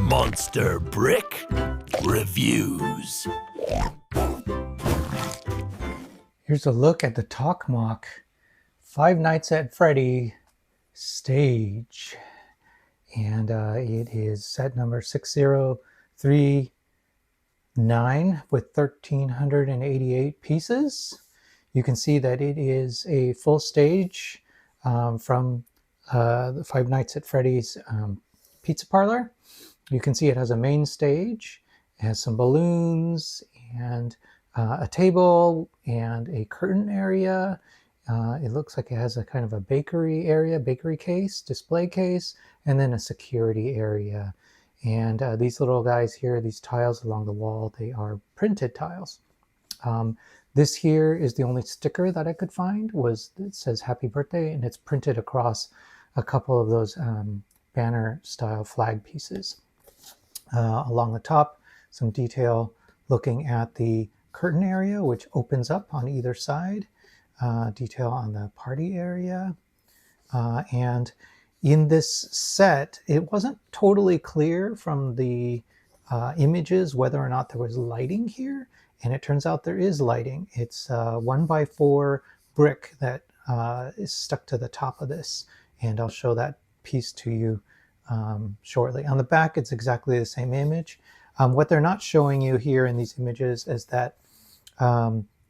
Monster Brick Reviews. Here's a look at the TOKMOC Five Nights at Freddy stage. And it is set number 6039 with 1,388 pieces. You can see that it is a full stage from the Five Nights at Freddy's pizza parlor. You can see it has a main stage, it has some balloons and a table and a curtain area. It looks like it has a kind of a bakery area, bakery case, display case, and then a security area. And these little guys here, these tiles along the wall, they are printed tiles. This here is the only sticker that I could find. It says happy birthday, and it's printed across a couple of those banner style flag pieces. Along the top, some detail looking at the curtain area, which opens up on either side. Detail on the party area. And in this set, it wasn't totally clear from the images whether or not there was lighting here. And it turns out there is lighting. It's 1x4 brick that is stuck to the top of this. And I'll show that piece to you shortly. On the back, it's exactly the same image. What they're not showing you here in these images is that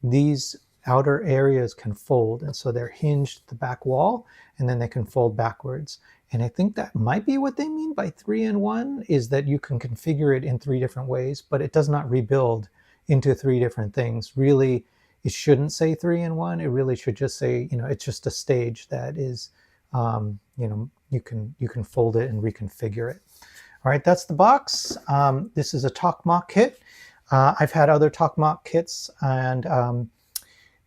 these outer areas can fold, and so they're hinged to the back wall, and then they can fold backwards. And I think that might be what they mean by 3-in-1, is that you can configure it in 3 different ways, but it does not rebuild into 3 different things. Really, it shouldn't say 3-in-1. It really should just say, it's just a stage that is, you can fold it and reconfigure it. All right, that's the box. This is a TOKMOC kit. I've had other TOKMOC kits, and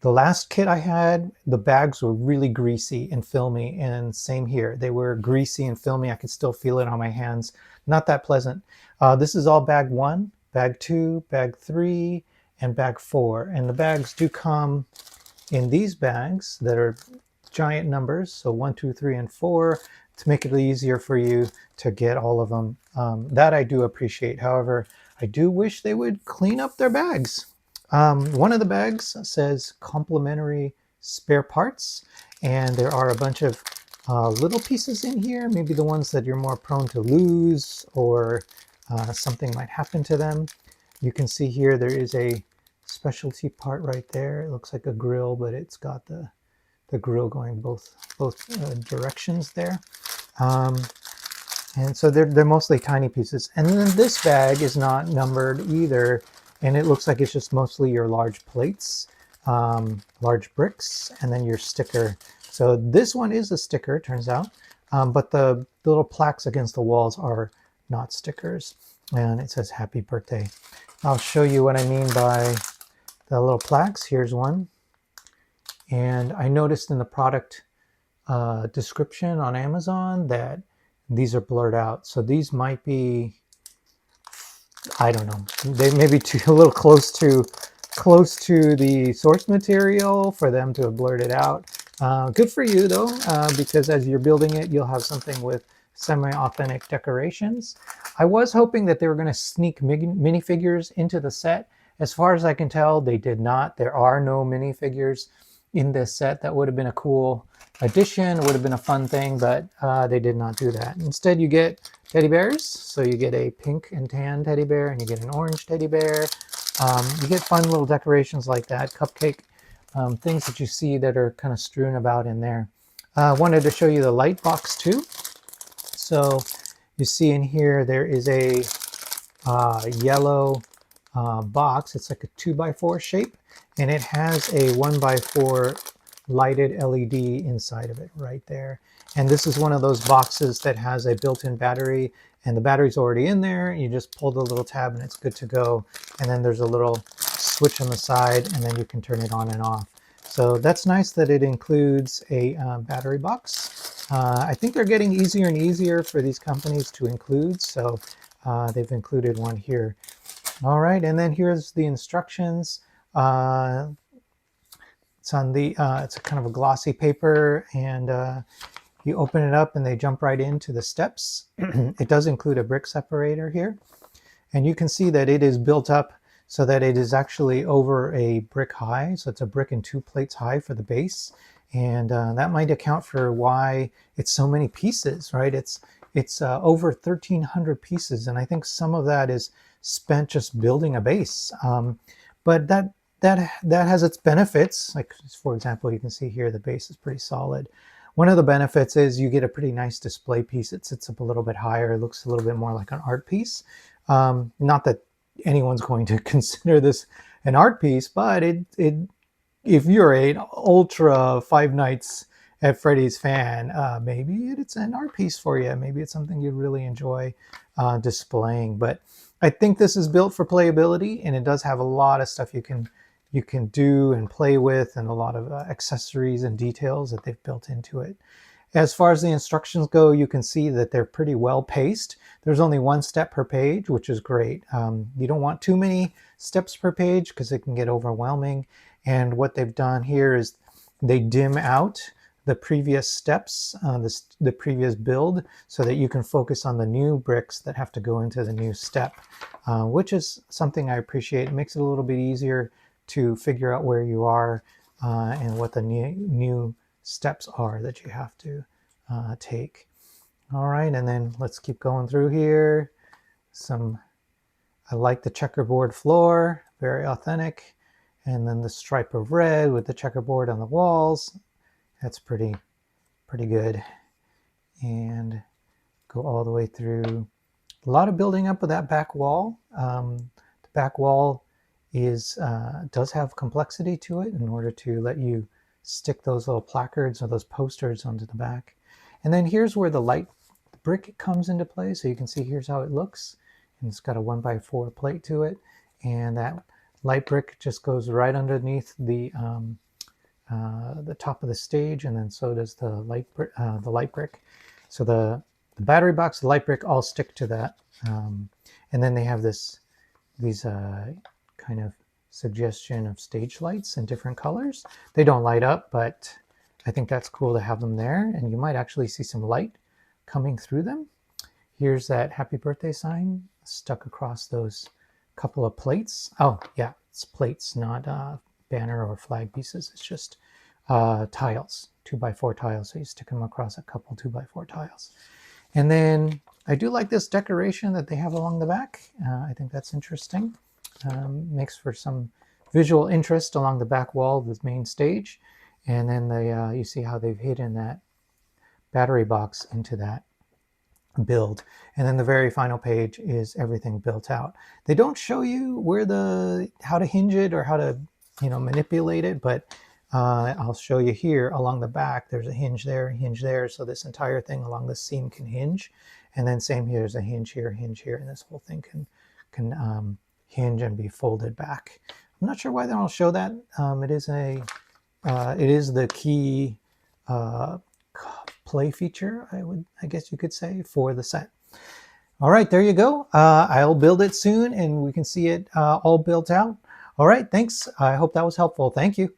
the last kit I had, the bags were really greasy and filmy, and same here. They were greasy and filmy. I could still feel it on my hands. Not that pleasant. This is all bag 1, bag 2, bag 3, and bag 4. And the bags do come in these bags that are giant numbers, so 1, 2, 3, and 4, to make it easier for you to get all of them. That I do appreciate. However, I do wish they would clean up their bags. One of the bags says complimentary spare parts, and there are a bunch of little pieces in here, maybe the ones that you're more prone to lose, or something might happen to them. You can see here there is a specialty part right there. It looks like a grill, but it's got the grill going both directions there. And so they're mostly tiny pieces. And then this bag is not numbered either. And it looks like it's just mostly your large plates, large bricks, and then your sticker. So this one is a sticker, turns out, but the little plaques against the walls are not stickers. And it says happy birthday. I'll show you what I mean by the little plaques. Here's one. And I noticed in the product description on Amazon that these are blurred out. So these might be, I don't know, they may be a little close to the source material for them to have blurred it out. Good for you though, because as you're building it, you'll have something with semi-authentic decorations. I was hoping that they were going to sneak minifigures into the set. As far as I can tell, they did not. There are no minifigures in this set. That would have been a cool addition. It would have been a fun thing, but they did not do that. Instead, you get teddy bears. So you get a pink and tan teddy bear, and you get an orange teddy bear. You get fun little decorations like that, cupcake, things that you see that are kind of strewn about in there. Wanted to show you the light box too. So you see in here there is a yellow box. It's like a 2x4 shape, and it has a 1x4 lighted LED inside of it right there. And this is one of those boxes that has a built-in battery, and the battery's already in there. You just pull the little tab and it's good to go. And then there's a little switch on the side, and then you can turn it on and off. So that's nice that it includes a battery box. I think they're getting easier and easier for these companies to include, so they've included one here. All right, and then here's the instructions. It's on the it's a kind of a glossy paper, and You open it up and they jump right into the steps. It does include a brick separator here. And you can see that it is built up so that it is actually over a brick high. So it's a brick and 2 plates high for the base. And that might account for why it's so many pieces, right? It's over 1,300 pieces. And I think some of that is spent just building a base. But that has its benefits. Like, for example, you can see here the base is pretty solid. One of the benefits is you get a pretty nice display piece. It sits up a little bit higher. It looks a little bit more like an art piece. Not that anyone's going to consider this an art piece, but if you're an ultra Five Nights at Freddy's fan, maybe it's an art piece for you. Maybe it's something you really enjoy displaying. But I think this is built for playability, and it does have a lot of stuff you can do and play with, and a lot of accessories and details that they've built into it. As far as the instructions go, you can see that they're pretty well paced. There's only 1 step per page, which is great. You don't want too many steps per page because it can get overwhelming. And what they've done here is they dim out the previous steps, the previous build, so that you can focus on the new bricks that have to go into the new step, which is something I appreciate. It makes it a little bit easier to figure out where you are and what the new steps are that you have to take. All right, and then let's keep going through here. I like the checkerboard floor, very authentic. And then the stripe of red with the checkerboard on the walls. That's pretty good. And go all the way through. A lot of building up of that back wall. The back wall does have complexity to it in order to let you stick those little placards or those posters onto the back. And then here's where the light brick comes into play. So you can see here's how it looks. And it's got a 1x4 plate to it. And that light brick just goes right underneath the top of the stage, and then so does the light brick. So the battery box, the light brick, all stick to that. And then they have these kind of suggestion of stage lights in different colors. They don't light up, but I think that's cool to have them there, and you might actually see some light coming through them. Here's that happy birthday sign stuck across those couple of plates. Oh yeah, it's plates, not banner or flag pieces. It's just tiles, 2x4 tiles. So you stick them across a couple 2x4 tiles. And then I do like this decoration that they have along the back. I think that's interesting. Makes for some visual interest along the back wall of the main stage. And then you see how they've hidden that battery box into that build. And then the very final page is everything built out. They don't show you how to hinge it or how to manipulate it, but I'll show you here along the back. There's a hinge there, so this entire thing along the seam can hinge. And then same here, there's a hinge here, and this whole thing can hinge and be folded back. I'm not sure why they don't show that. It is the key play feature, I guess you could say, for the set. All right, there you go. I'll build it soon and we can see it all built out. All right, thanks. I hope that was helpful. Thank you.